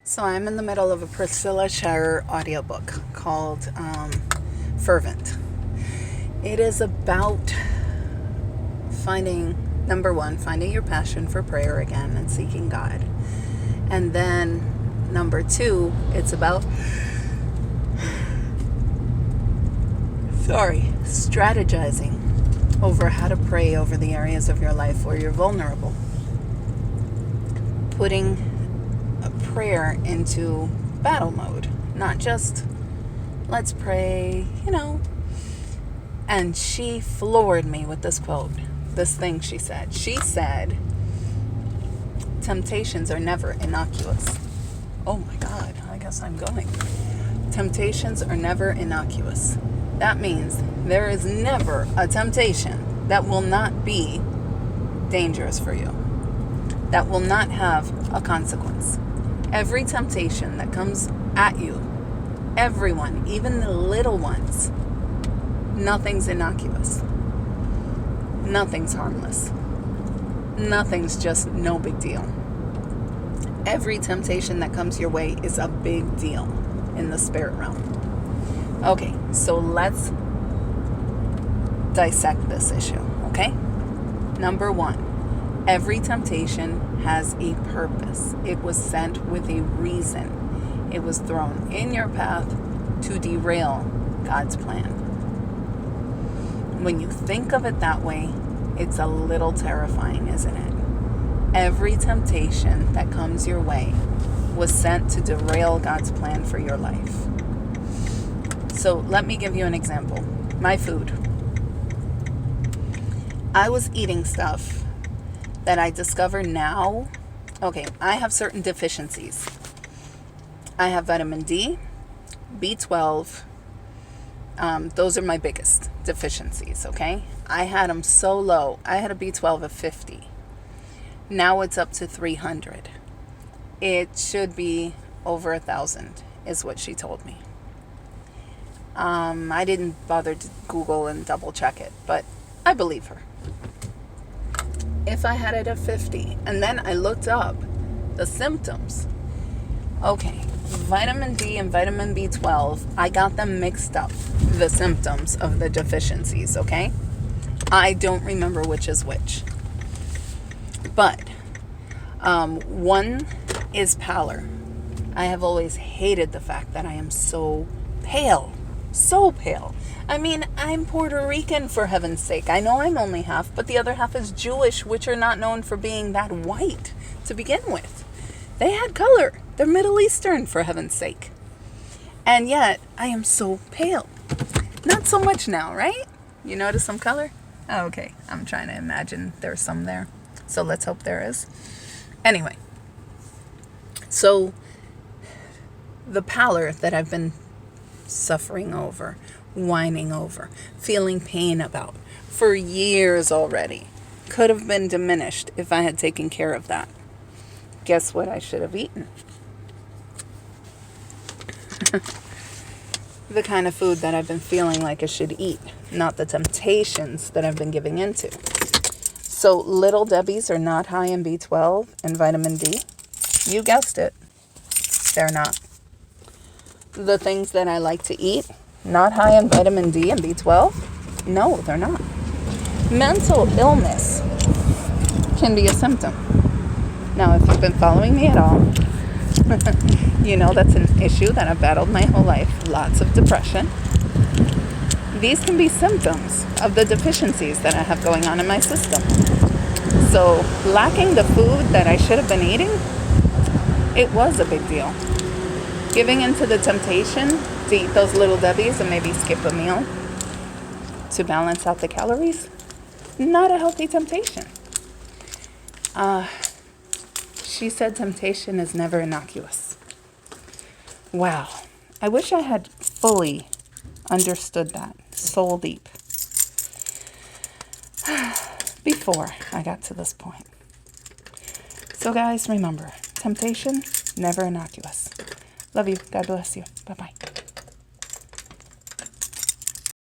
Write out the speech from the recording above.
So I'm in the middle of a Priscilla Shirer audiobook called Fervent. It is about number one, finding your passion for prayer again and seeking God. And then number two, it's about strategizing over how to pray over the areas of your life where you're vulnerable. Putting a prayer into battle mode, not just let's pray, And she floored me with this quote, this thing she said. She said, temptations are never innocuous. Oh my God, I guess I'm going. Temptations are never innocuous. That means there is never a temptation that will not be dangerous for you, that will not have a consequence. Every temptation that comes at you, everyone, even the little ones, nothing's innocuous. Nothing's harmless. Nothing's just no big deal. Every temptation that comes your way is a big deal in the spirit realm. Okay, so let's dissect this issue, okay? Number one, every temptation has a purpose. It was sent with a reason. It was thrown in your path to derail God's plan. When you think of it that way, it's a little terrifying, isn't it? Every temptation that comes your way was sent to derail God's plan for your life. So let me give you an example. My food. I was eating stuff that I discover now. Okay, I have certain deficiencies. I have vitamin D, B12. Those are my biggest deficiencies, okay? I had them so low. I had a B12 of 50. Now it's up to 300. It should be over 1,000 is what she told me. I didn't bother to Google and double check it, but I believe her. If I had it at 50, and then I looked up the symptoms. Okay, vitamin D and vitamin B12, I got them mixed up, the symptoms of the deficiencies, okay? I don't remember which is which. But one is pallor. I have always hated the fact that I am so pale. So pale. I mean, I'm Puerto Rican, for heaven's sake. I know I'm only half, but the other half is Jewish, which are not known for being that white to begin with. They had color. They're Middle Eastern, for heaven's sake. And yet, I am so pale. Not so much now, right? You notice some color? Oh, okay. I'm trying to imagine there's some there. So let's hope there is. Anyway. So, the pallor that I've been suffering over, whining over, feeling pain about for years already could have been diminished if I had taken care of that. Guess what I should have eaten? The kind of food that I've been feeling like I should eat, not the temptations that I've been giving into. So Little Debbie's are not high in B12 and vitamin D. You guessed it. They're not. The things that I like to eat, not high in vitamin D and B12? No, they're not. Mental illness can be a symptom. Now, if you've been following me at all, you know that's an issue that I've battled my whole life. Lots of depression. These can be symptoms of the deficiencies that I have going on in my system. So, lacking the food that I should have been eating, it was a big deal. Giving into the temptation to eat those Little Debbie's and maybe skip a meal to balance out the calories, not a healthy temptation. She said temptation is never innocuous. Wow. I wish I had fully understood that soul deep before I got to this point. So guys, remember, temptation, never innocuous. Love you. God bless you. Bye-bye.